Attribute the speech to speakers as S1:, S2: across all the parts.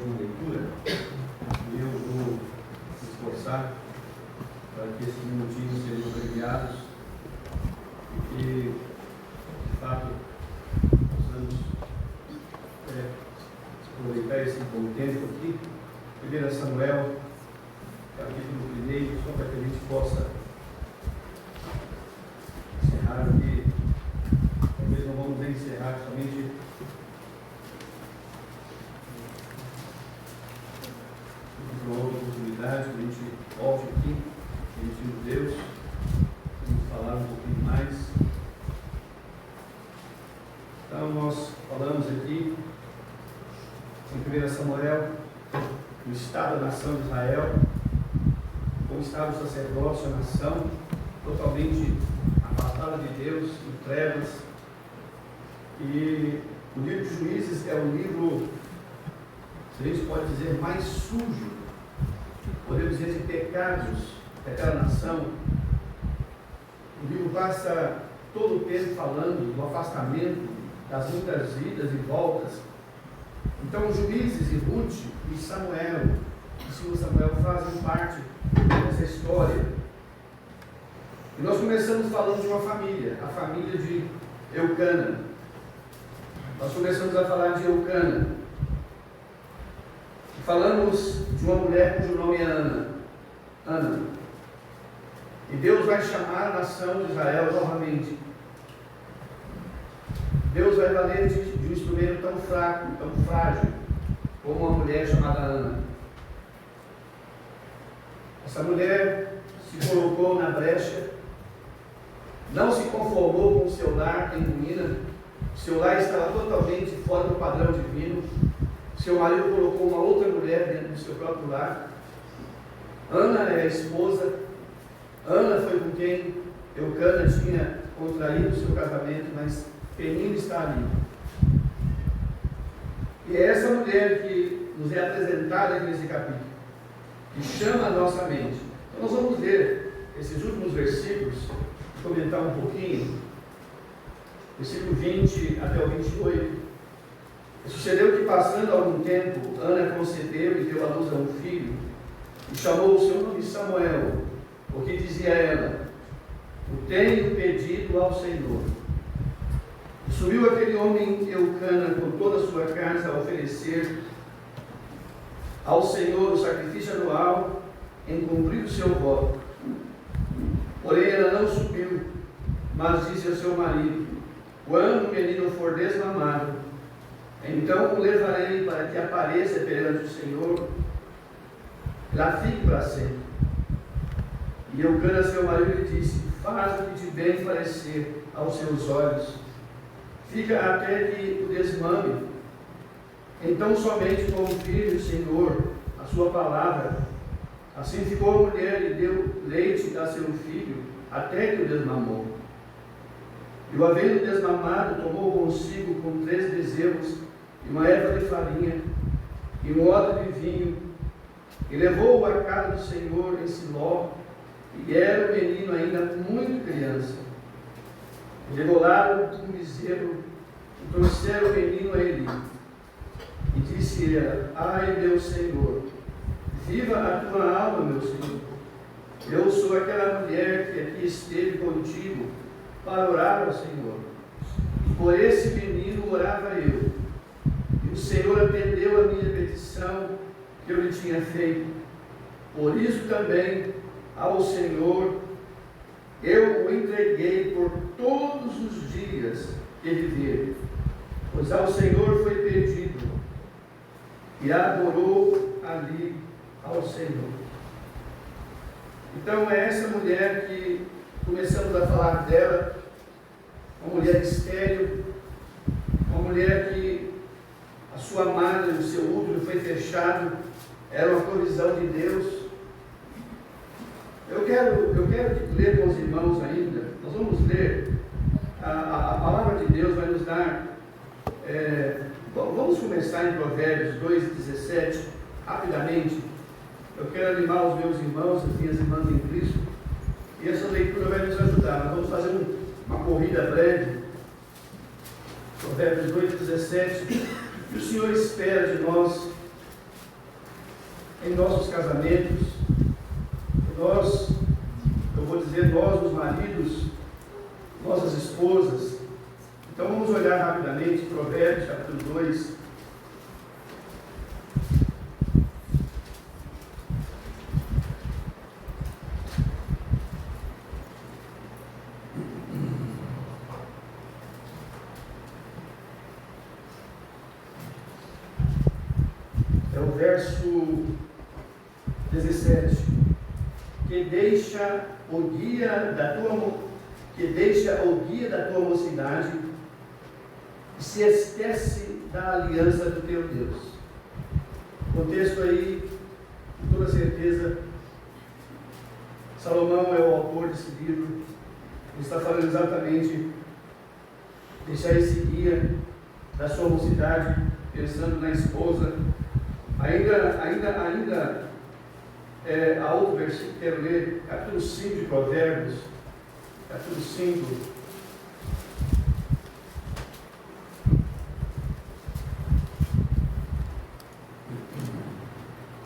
S1: uma leitura, e eu vou me esforçar para que esses minutinhos sejam abreviados e que, de fato, possamos aproveitar esse bom tempo aqui. 1 Samuel, capítulo 1, só para que a gente possa encerrar aqui. Talvez não vamos nem encerrar somente uma outra oportunidade, que a gente volte aqui, permitindo Deus, vamos falar um pouquinho mais. Então, nós falamos aqui em 1 Samuel, no estado da nação de Israel, como estava o sacerdócio, a nação, totalmente afastada de Deus, em trevas. E o livro de Juízes é o livro, se a gente pode dizer, mais sujo, podemos dizer, de pecados daquela nação. O livro passa todo o tempo falando do afastamento, das muitas idas e voltas. Então, Juízes e Ruth e Samuel, e 2 Samuel fazem parte dessa história. E nós começamos falando de uma família, a família de Eucana. Nós começamos a falar de Eucana. Falamos de uma mulher cujo nome é Ana. E Deus vai chamar a nação de Israel novamente. Deus vai valer de um instrumento tão fraco, tão frágil, como uma mulher chamada Ana. Essa mulher se colocou na brecha, não se conformou com o seu lar em ruína, seu lar estava totalmente fora do padrão divino, seu marido colocou uma outra mulher dentro do seu próprio lar. Ana é a esposa, Ana foi com quem Eucana tinha contraído o seu casamento, mas Penina está ali. E é essa mulher que nos é apresentada aqui nesse capítulo, que chama a nossa mente. Então nós vamos ler esses últimos versículos, comentar um pouquinho, versículo 20 até o 28. Sucedeu que, passando algum tempo, Ana concebeu e deu à luz a um filho, e chamou o seu nome Samuel, porque dizia ela: o tenho pedido ao Senhor. E subiu aquele homem Eucana com toda a sua casa a oferecer ao Senhor o sacrifício anual em cumprir o seu voto. Porém ela não subiu, mas disse ao seu marido: quando o menino for desmamado, então o levarei para que apareça perante o Senhor, lá fique para sempre. E Eucana, seu marido, lhe disse: faz o que te bem parecer aos seus olhos, fica até que o desmame. Então somente confirme o Senhor a sua palavra. Assim ficou a mulher e deu leite a seu filho, até que o desmamou. E o havendo desmamado, tomou consigo com 3 bezerros, e uma erva de farinha, e um odre de vinho, e levou-o à casa do Senhor em Siló, e era o menino ainda muito criança. E degolaram um bezerro, e trouxeram o menino a Eli. E disse ela: ai, meu Senhor, viva a tua alma, meu Senhor. Eu sou aquela mulher que aqui esteve contigo para orar ao Senhor. E por esse menino orava eu. E o Senhor atendeu a minha petição que eu lhe tinha feito. Por isso também ao Senhor eu o entreguei por todos os dias que viver. Pois ao Senhor foi pedido, e adorou ali ao Senhor. Então é essa mulher que começamos a falar dela, uma mulher estéril, uma mulher que a sua madre, o seu útero foi fechado, era uma provisão de Deus. Eu quero ler com os irmãos ainda, nós vamos ler, a palavra de Deus vai nos dar, vamos começar em Provérbios 2:17, rapidamente. Eu quero animar os meus irmãos, as minhas irmãs em Cristo, e essa leitura vai nos ajudar. Nós vamos fazer uma corrida breve. Provérbios 2:17. E o Senhor espera de nós em nossos casamentos, nós, eu vou dizer, nós, os maridos, nossas esposas. Então vamos olhar rapidamente Provérbios capítulo 2. É o verso 17. Que deixa o guia da tua mocidade e se esquece da aliança do teu Deus. O texto aí, com toda certeza, Salomão é o autor desse livro. Ele está falando exatamente deixar esse guia da sua mocidade, pensando na esposa. Ainda há outro versículo que quero ler, capítulo 5 de Provérbios, capítulo 5,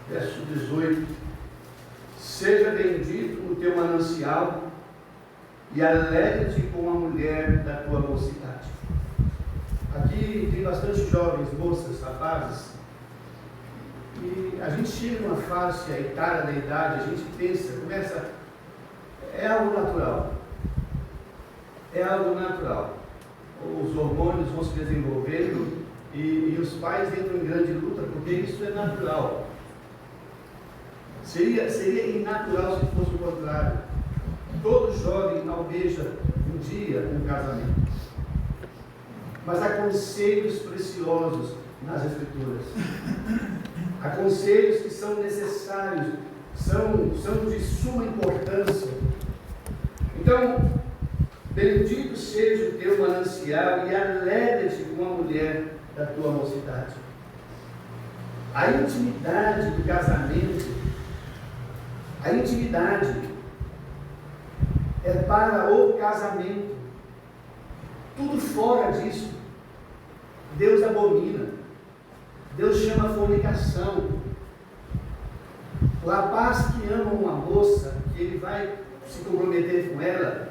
S1: verso 18: seja bendito o teu manancial e alegre-te com a mulher da tua mocidade. Aqui tem bastante jovens, moças, rapazes, e a gente chega numa fase, a etária da idade, a gente pensa, é algo natural. É algo natural. Os hormônios vão se desenvolvendo e os pais entram em grande luta, porque isso é natural. Seria inatural se fosse o contrário. Todo jovem almeja um dia um casamento. Mas há conselhos preciosos nas Escrituras. Há conselhos que são necessários, são de suma importância. Então, bendito seja o teu manancial e alegra-te com a mulher da tua mocidade. A intimidade do casamento, a intimidade é para o casamento. Tudo fora disso, Deus abomina. Deus chama fornicação. O rapaz que ama uma moça, que ele vai se comprometer com ela,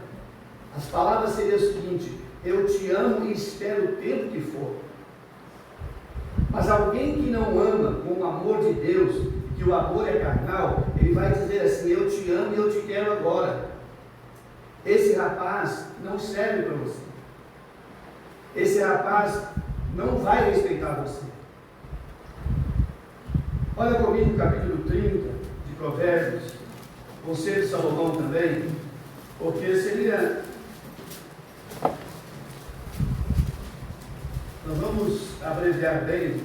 S1: as palavras seriam o seguinte: eu te amo e espero o tempo que for. Mas alguém que não ama com o amor de Deus, que o amor é carnal, ele vai dizer assim: eu te amo e eu te quero agora. Esse rapaz não serve para você. Esse rapaz não vai respeitar você. Olha comigo o capítulo 30 de Provérbios, conselho de Salomão também, porque seria... Nós vamos abreviar bem.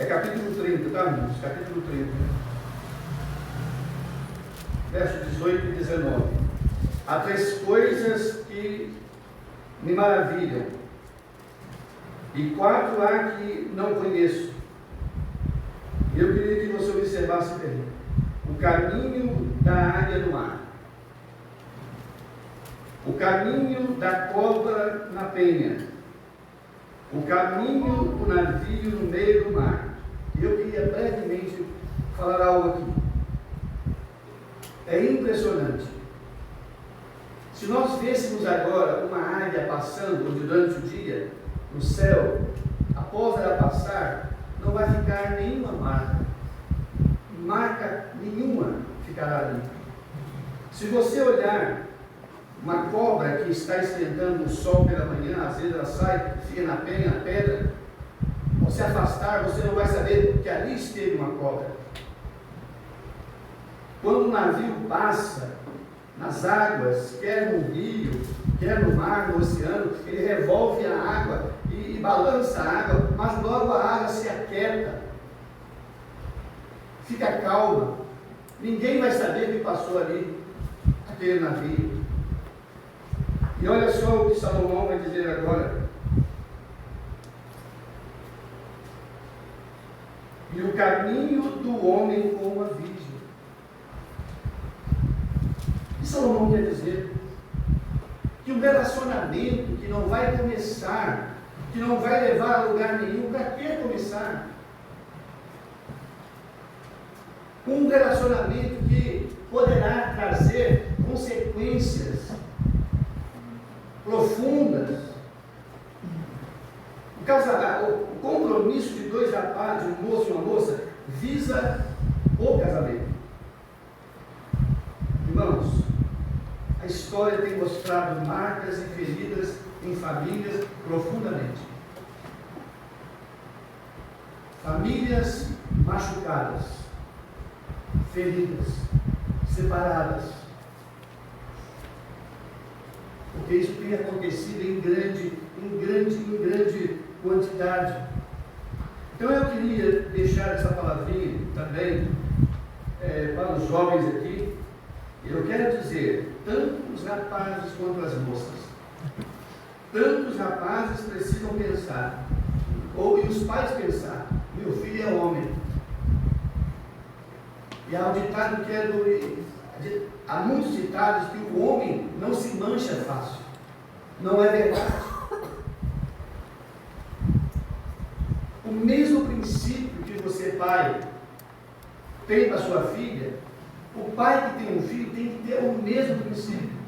S1: É capítulo 30, tá, amigos? Capítulo 30. Verso 18 e 19. Há 3 coisas que me maravilham, e 4 há que não conheço. Eu queria que você observasse bem: o caminho da águia no mar, o caminho da cobra na penha, o caminho do navio no meio do mar. E eu queria brevemente falar algo aqui. É impressionante. Se nós vêssemos agora uma águia passando durante o dia no céu, após ela passar, não vai ficar nenhuma marca nenhuma ficará ali. Se você olhar uma cobra que está esquentando o sol pela manhã, às vezes ela sai, fica na penha, na pedra, ao se afastar, você não vai saber que ali esteve uma cobra. Quando o navio passa nas águas, quer no rio, quer no mar, no oceano, ele revolve a água e balança a água, mas logo a água se aquieta, fica calma. Ninguém vai saber que passou ali aquele navio. E olha só o que Salomão vai dizer agora. E o caminho do homem como a virgem. O que Salomão quer dizer? que um relacionamento que não vai começar, que não vai levar a lugar nenhum, para que começar? Um relacionamento que poderá trazer consequências profundas. O compromisso de dois rapazes, um moço e uma moça, visa o casamento. Irmãos, a história tem mostrado marcas e feridas em famílias profundamente. Famílias machucadas, feridas, separadas. Porque isso tem acontecido em grande quantidade. Então eu queria deixar essa palavrinha também para os jovens aqui. Eu quero dizer, tanto os rapazes quanto as moças, tanto os rapazes precisam pensar, e os pais pensar, meu filho é homem. E há um ditado que há muitos ditados que o homem não se mancha fácil. Não é verdade. O mesmo princípio que você, pai, tem para sua filha, o pai que tem um filho tem que ter o mesmo princípio.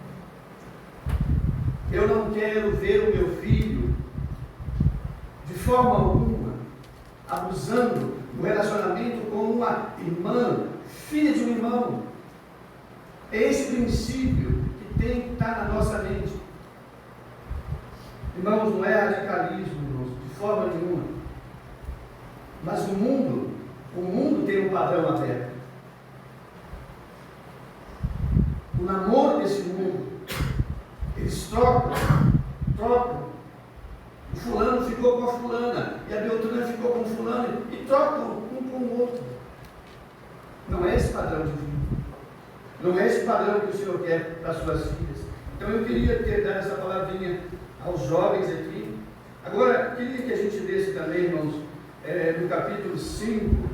S1: Eu não quero ver o meu filho, de forma alguma, abusando do relacionamento com uma irmã, filha de um irmão. É esse princípio que tem que estar na nossa mente. Irmãos, não é radicalismo, irmãos, de forma nenhuma. Mas o mundo tem um padrão aberto. O namoro desse mundo, eles trocam. O fulano ficou com a fulana, e a Beltrana ficou com o fulano, e trocam um com o outro. Não é esse padrão de vida. Não é esse padrão que o Senhor quer para as suas filhas. Então eu queria ter dado essa palavrinha aos jovens aqui. Agora, queria que a gente lesse também, irmãos, no capítulo 5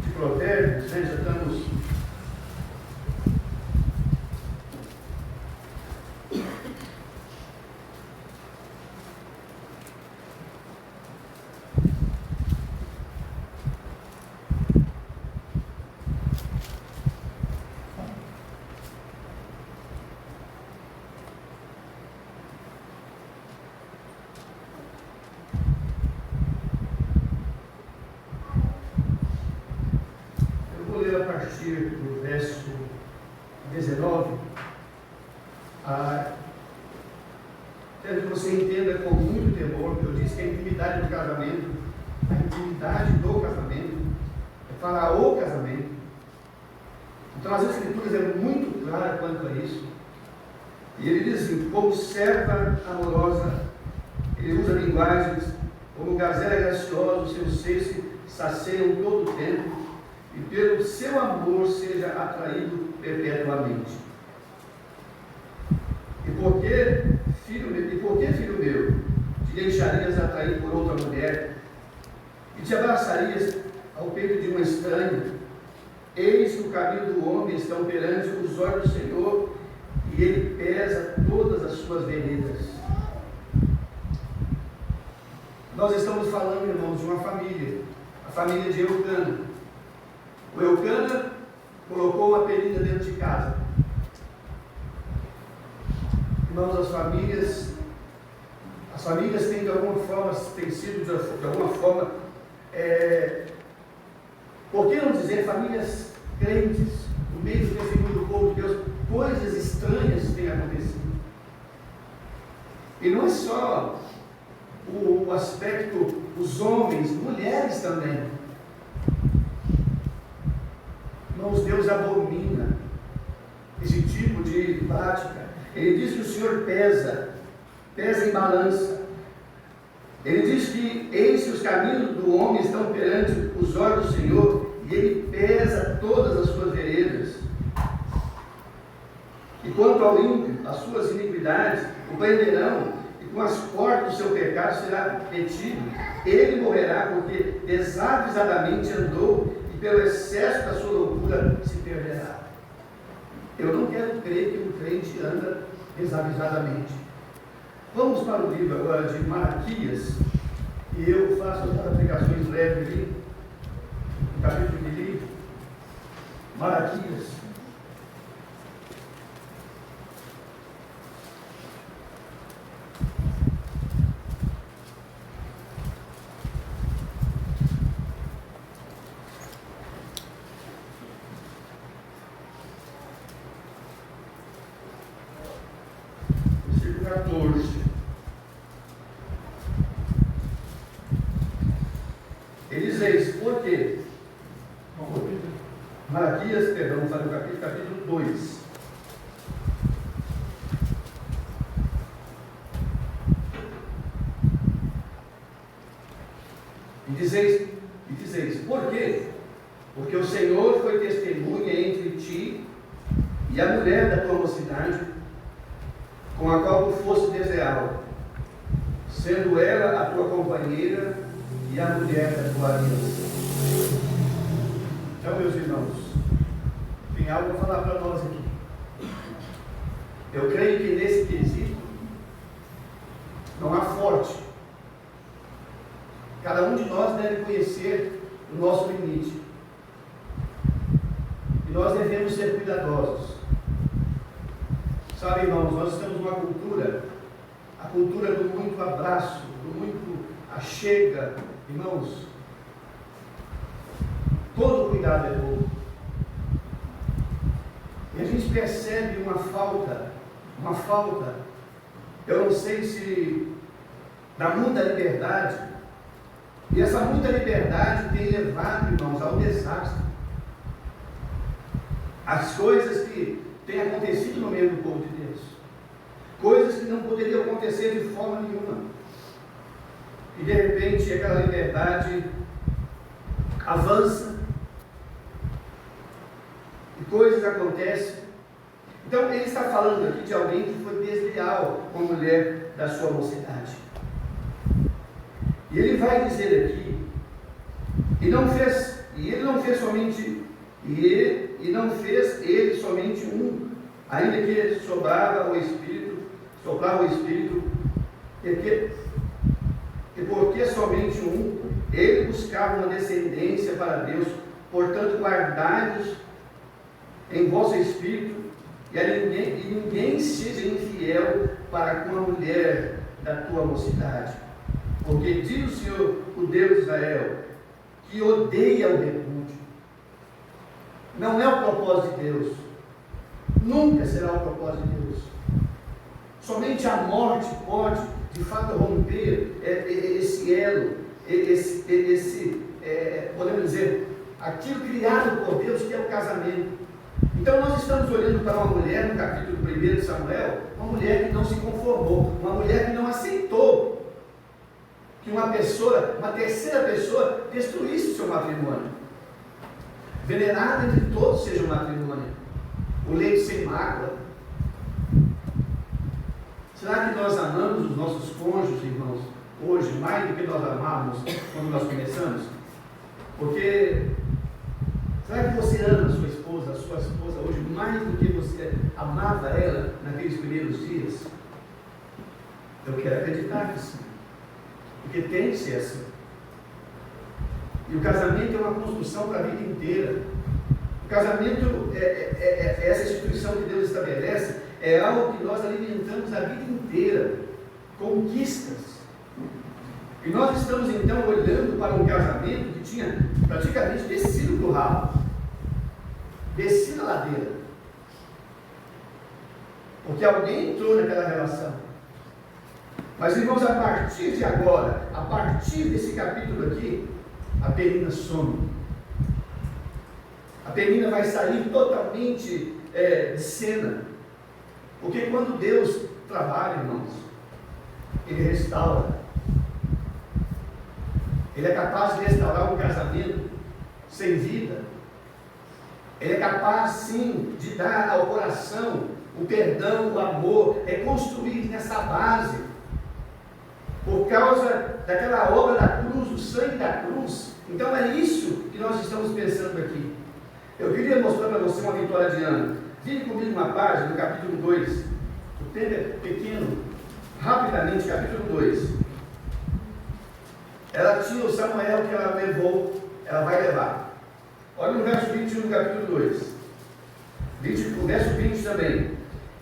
S1: de Provérbios, já estamos... A partir do verso 19, quero que você entenda com muito temor que eu disse que a intimidade do casamento, é para o casamento. Então as Escrituras é muito clara quanto a isso. E ele diz assim, como serva amorosa, ele usa linguagens, como gazela graciosa, seus seios se saciam todo o tempo, e pelo seu amor seja atraído perpetuamente. E por que, filho meu, te deixarias atrair por outra mulher, e te abraçarias ao peito de uma estranha? Eis que o caminho do homem está perante os olhos do Senhor, e ele pesa todas as suas veredas. Nós estamos falando, irmãos, de uma família, a família de Eucana. O Eucana colocou uma perilha dentro de casa. Irmãos, as famílias têm de alguma forma, por que não dizer famílias crentes, no meio do testemunho do povo de Deus, coisas estranhas têm acontecido. E não é só o aspecto, os homens, mulheres também. Irmãos, Deus abomina esse tipo de prática. Ele diz que o Senhor pesa em balança. Ele diz que eis que os caminhos do homem estão perante os olhos do Senhor, e ele pesa todas as suas veredas. E quanto ao ímpio, as suas iniquidades o prenderão, e com as portas do seu pecado será detido. Ele morrerá porque desavisadamente andou, e pelo excesso da sua loucura se perderá. Eu não quero crer que um crente anda desavisadamente. Vamos para o livro agora de Malaquias, e eu faço as aplicações leves ali, no capítulo que li, Malaquias. Versículo 14. Ele diz isso, por quê? Malaquias, perdão, vamos fazer o capítulo 2. E dizeis, por quê? Porque o Senhor foi testemunha entre ti e a mulher da tua mocidade, com a qual tu foste desleal, sendo ela a tua companheira e a mulher da tua aliança. Então, meus irmãos, tem algo para falar para nós aqui. Eu creio que nesse quesito não há forte. Cada um de nós deve conhecer o nosso limite. E nós devemos ser cuidadosos. Sabe, irmãos, nós estamos numa cultura, a cultura do muito abraço, do muito achega. Irmãos, todo cuidado é bom. E a gente percebe uma falta, eu não sei se da muita liberdade, e essa muita liberdade tem levado, irmãos, ao desastre. As coisas que têm acontecido no meio do povo de Deus, coisas que não poderiam acontecer de forma nenhuma, e de repente aquela liberdade avança, e coisas acontecem. Então ele está falando aqui de alguém que foi desleal com a mulher da sua mocidade. E ele vai dizer aqui, ele não fez ele somente um, ainda que soprava o Espírito, porque somente um, ele buscava uma descendência para Deus. Portanto, guardai-vos em vosso espírito, e ninguém seja infiel para com a mulher da tua mocidade. Porque diz o Senhor, o Deus de Israel, que odeia o repúdio. Não é o propósito de Deus. Nunca será o propósito de Deus. Somente a morte pode, de fato, romper esse elo, podemos dizer, aquilo criado por Deus, que é o casamento. Então nós estamos olhando para uma mulher, no capítulo 1 de Samuel, uma mulher que não se conformou, uma mulher que não aceitou que uma terceira pessoa, destruísse o seu matrimônio. Venerado entre todos seja o matrimônio, o leito sem mácula. Será que nós amamos os nossos cônjuges, irmãos, hoje, mais do que nós amávamos quando nós começamos? Porque, será que você ama a sua esposa hoje, mais do que você amava ela naqueles primeiros dias? Eu quero acreditar que sim. Porque tem que ser assim. E o casamento é uma construção para a vida inteira. O casamento é essa instituição que Deus estabelece, é algo que nós alimentamos a vida inteira. Conquistas. E nós estamos então olhando para um casamento que tinha praticamente descido para o ralo, descido a ladeira. Porque alguém entrou naquela relação. Mas, irmãos, a partir de agora, a partir desse capítulo aqui, a Penina some. A Penina vai sair totalmente de cena. Porque quando Deus trabalha, irmãos, Ele restaura. Ele é capaz de restaurar um casamento sem vida. Ele é capaz, sim, de dar ao coração o perdão, o amor. É construído nessa base. Por causa daquela obra da cruz, o sangue da cruz. Então é isso que nós estamos pensando aqui. Eu queria mostrar para você uma vitória de Ana. Vire comigo uma página, no capítulo 2. O tempo é pequeno. Rapidamente, capítulo 2. Ela tinha o Samuel que ela levou, ela vai levar. Olha no verso 21 do capítulo 2. O verso 20 também.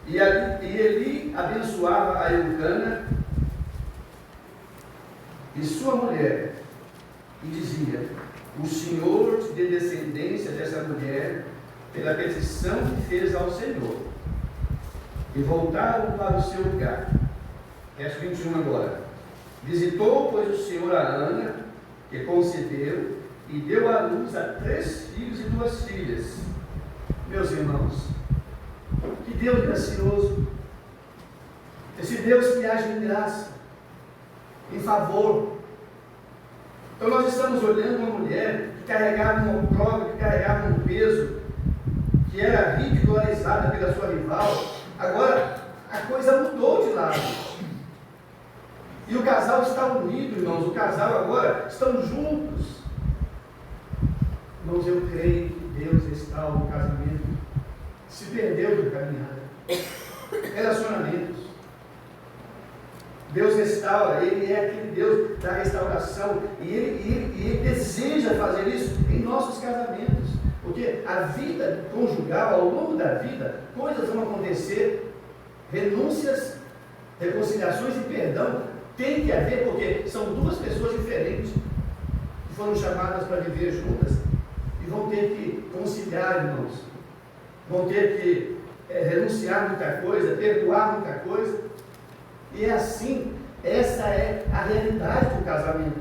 S1: E Eli abençoava a Eucana e sua mulher, e dizia: o Senhor te dê descendência dessa mulher pela petição que fez ao Senhor. E voltaram para o seu lugar. Verso 21 agora. Visitou, pois, o Senhor a Ana, que concebeu, e deu à luz a 3 filhos e 2 filhas. Meus irmãos, que Deus gracioso, esse Deus que age em graça, em favor. Então nós estamos olhando uma mulher que carregava um oprobio, que carregava um peso, que era ridicularizada pela sua rival. Agora a coisa mudou de lado. E o casal está unido, irmãos. O casal agora estão juntos. Irmãos, eu creio que Deus restaura o casamento. Se perdeu do caminhada. Relacionamentos. Deus restaura. Ele é aquele Deus da restauração. E ele deseja fazer isso em nossos casamentos. Porque a vida conjugal, ao longo da vida, coisas vão acontecer. Renúncias, reconciliações e perdão. Tem que haver, porque são 2 pessoas diferentes que foram chamadas para viver juntas e vão ter que conciliar, irmãos. Vão ter que renunciar muita coisa, perdoar muita coisa. E é assim, essa é a realidade do casamento.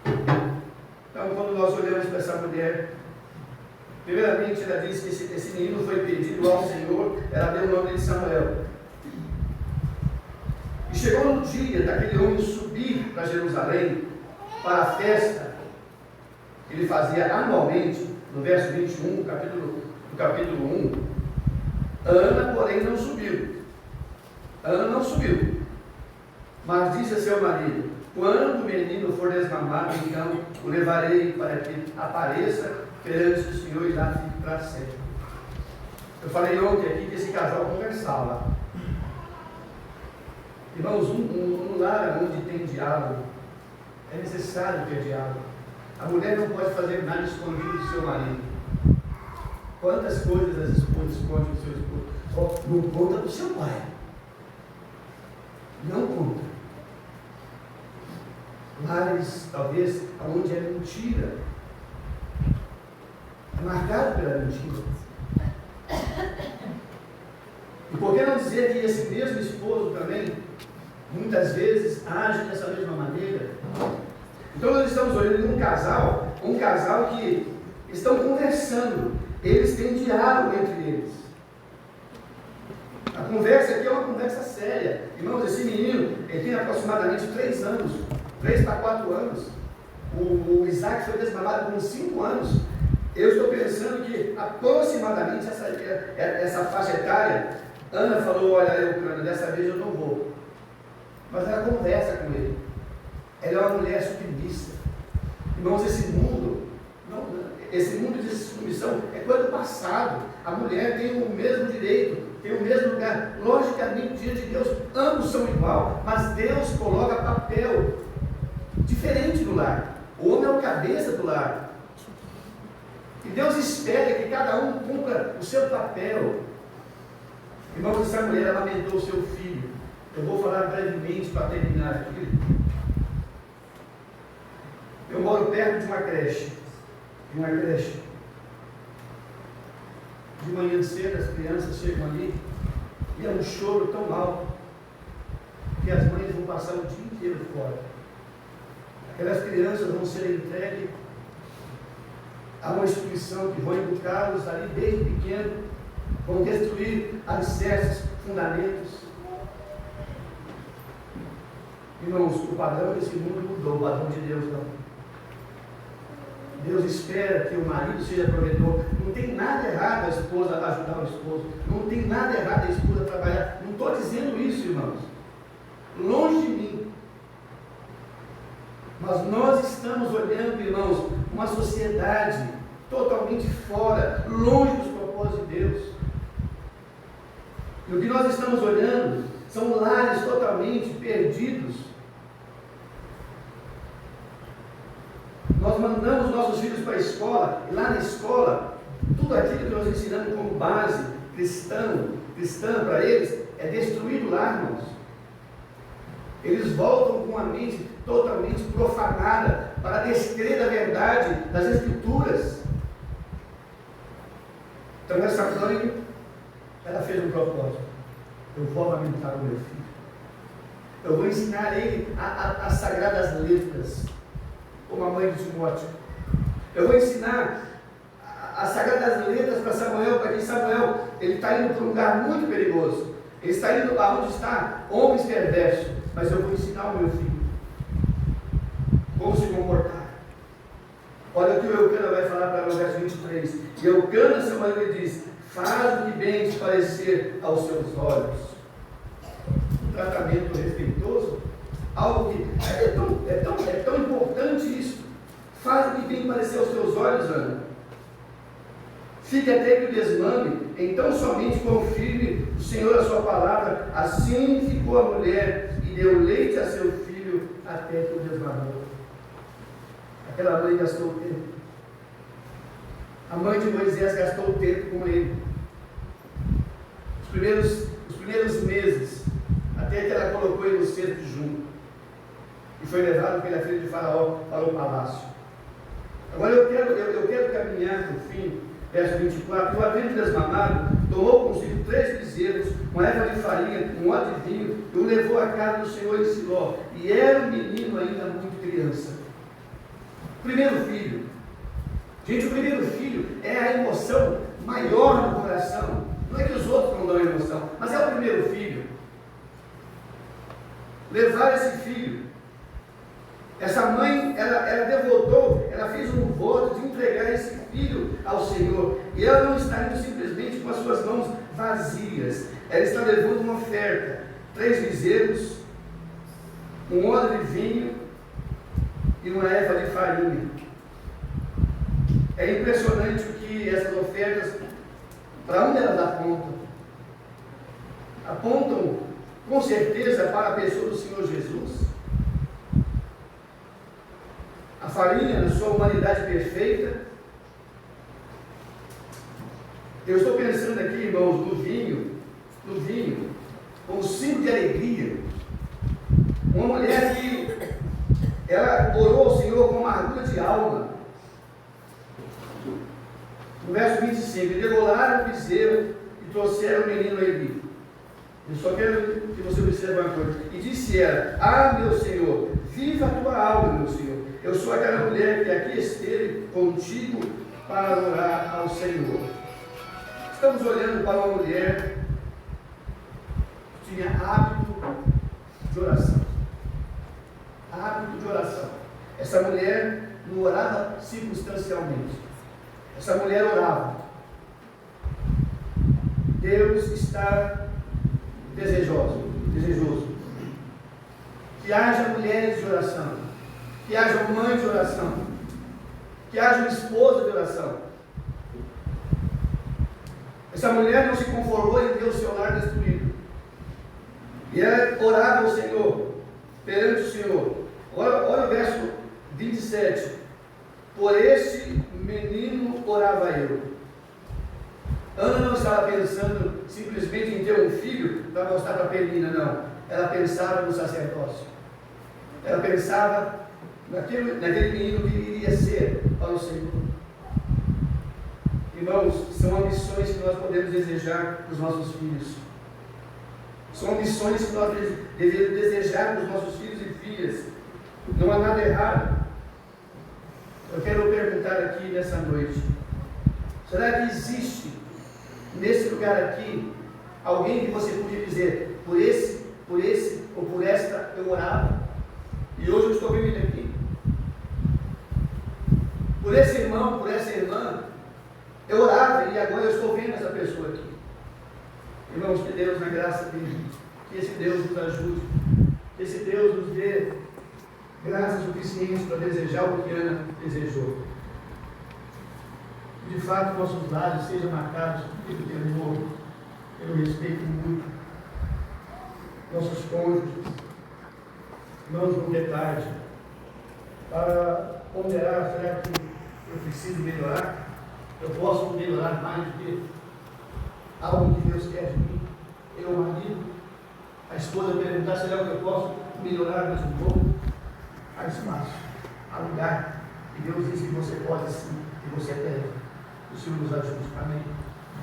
S1: Então, quando nós olhamos para essa mulher, primeiramente ela diz que esse menino foi pedido ao Senhor, ela deu o nome de Samuel. E chegou no dia daquele homem subir para Jerusalém, para a festa que ele fazia anualmente, no verso 21 do capítulo 1. Ana, porém, não subiu. Ana não subiu. Mas disse a seu marido: quando o menino for desmamado, então o levarei para que apareça perante o Senhor e lá fique para sempre. Eu falei ontem aqui que esse casal conversava. Irmãos, um lar onde tem diálogo, é necessário ter diálogo. A mulher não pode fazer nada escondido do seu marido. Quantas coisas as esposas escondem do seu esposo? Não conta do seu pai. Não conta. Lares, talvez, onde é mentira. É marcado pela mentira. E por que não dizer que esse mesmo esposo também, muitas vezes, age dessa mesma maneira? Então nós estamos olhando um casal que estão conversando, eles têm diálogo entre eles. A conversa aqui é uma conversa séria. Irmãos, esse menino, ele tem aproximadamente 3 anos, 3 para 4 anos. O Isaac foi desmamado com 5 anos. Eu estou pensando que aproximadamente essa faixa etária, Ana falou: olha, Eucana, dessa vez eu não vou. Mas ela conversa com ele. Ela é uma mulher submissa. Irmãos, esse mundo de submissão é coisa do passado. A mulher tem o mesmo direito, tem o mesmo lugar. Logicamente, diante de Deus, ambos são igual, mas Deus coloca papel diferente no lar. O homem é o cabeça do lar. E Deus espera que cada um cumpra o seu papel. Irmãos, essa mulher lamentou o seu filho. Eu vou falar brevemente para terminar aqui. Eu moro perto de uma creche. De manhã cedo as crianças chegam ali e é um choro tão alto que as mães vão passar o dia inteiro fora. Aquelas crianças vão ser entregues a uma instituição que vai educá-los ali desde pequeno, vão destruir alicerces, fundamentos. Irmãos, o padrão desse mundo mudou, o padrão de Deus não. Deus espera que o marido seja provedor. Não tem nada errado a esposa ajudar o esposo. Não tem nada errado a esposa trabalhar. Não estou dizendo isso, irmãos. Longe de mim. Mas nós estamos olhando, irmãos, uma sociedade totalmente fora, longe dos propósitos de Deus. E o que nós estamos olhando são lares totalmente perdidos. Nós mandamos nossos filhos para a escola, e lá na escola, tudo aquilo que nós ensinamos como base cristã para eles, é destruído lá, irmãos. Eles voltam com a mente totalmente profanada para descrer a verdade das Escrituras. Então essa mãe, ela fez um propósito: eu vou amamentar o meu filho, eu vou ensinar ele as sagradas letras, como a mãe de Timóteo. Eu vou ensinar as sagradas letras para Samuel, para que Samuel, ele está indo para um lugar muito perigoso, ele está indo para onde está homens perversos, mas eu vou ensinar o meu filho como se comportar. Olha o que o Eucana vai falar para o verso 23. E Eucana, Samuel, lhe diz: faz o que bem te parecer aos seus olhos. Um tratamento respeitoso, algo que é tão importante isso. Faz o que bem parecer aos teus olhos, Ana. Fique até que o desmame, então somente confirme o Senhor a sua palavra. Assim ficou a mulher e deu leite a seu filho até que o desmamou. Aquela mãe gastou tempo. A mãe de Moisés gastou tempo com ele. Os primeiros meses, até que ela colocou ele no cesto junto. E foi levado pela filha de Faraó para o palácio. Agora eu quero caminhar para o fim. Verso 24: e o havendo desmamado, tomou consigo 3 bezerros, uma erva de farinha, um odre de vinho, e o levou à casa do Senhor em Siló. E era um menino ainda muito criança. Primeiro filho. Gente, o primeiro filho é a emoção maior no coração. Não é que os outros não dão emoção, mas é o primeiro filho. Levar esse filho. Essa mãe, ela devotou, ela fez um voto de entregar esse filho ao Senhor. E ela não está indo simplesmente com as suas mãos vazias. Ela está levando uma oferta: 3 bezerros, um odre de vinho e uma erva de farinha. É impressionante o que essas ofertas, para onde elas apontam? Apontam com certeza para a pessoa do Senhor Jesus. A farinha, na sua humanidade perfeita. Eu estou pensando aqui, irmãos, no vinho, como símbolo de alegria. Uma mulher que ela orou ao Senhor com amargura de alma. No verso 25: e degolaram o bezerro e trouxeram o menino a Eli. Eu só quero que você observe uma coisa. E disse ela: ah, meu Senhor, viva a tua alma, meu Senhor. Eu sou aquela mulher que aqui esteve contigo para orar ao Senhor. Estamos olhando para uma mulher que tinha hábito de oração. Hábito de oração. Essa mulher não orava circunstancialmente. Essa mulher orava. Deus está desejoso. Que haja mulheres de oração. Que haja mãe de oração. Que haja esposa de oração. Essa mulher não se conformou em ver o seu lar destruído. E ela orava ao Senhor, perante o Senhor. Olha o verso 27. Por este menino orava eu. Ana não estava pensando simplesmente em ter um filho para mostrar para Penina, não. Ela pensava no sacerdócio. Ela pensava naquele menino que iria ser para o Senhor. Irmãos, são ambições que nós podemos desejar para os nossos filhos. São ambições que nós devemos desejar para os nossos filhos e filhas. Não há nada errado. Eu quero perguntar aqui nessa noite: será que existe nesse lugar aqui alguém que você podia dizer, por esse ou por esta eu orava, e hoje eu estou vivendo aqui? Por esse irmão, por essa irmã, eu orava e agora eu estou vendo essa pessoa aqui. Irmãos, que Deus, na graça dele, que esse Deus nos ajude, que esse Deus nos dê graça suficiente para desejar o que Ana desejou. De fato, nossos lares sejam marcados pelo temor, Eu respeito muito nossos cônjuges, não julgue tarde, para ponderar, será que eu preciso melhorar? Eu posso melhorar mais do que algo que Deus quer de mim? Eu, marido, a esposa perguntar, será que eu posso melhorar mais um pouco? Há espaço, há lugar, e Deus diz que você pode sim, que você deve. O Senhor nos ajude. Amém.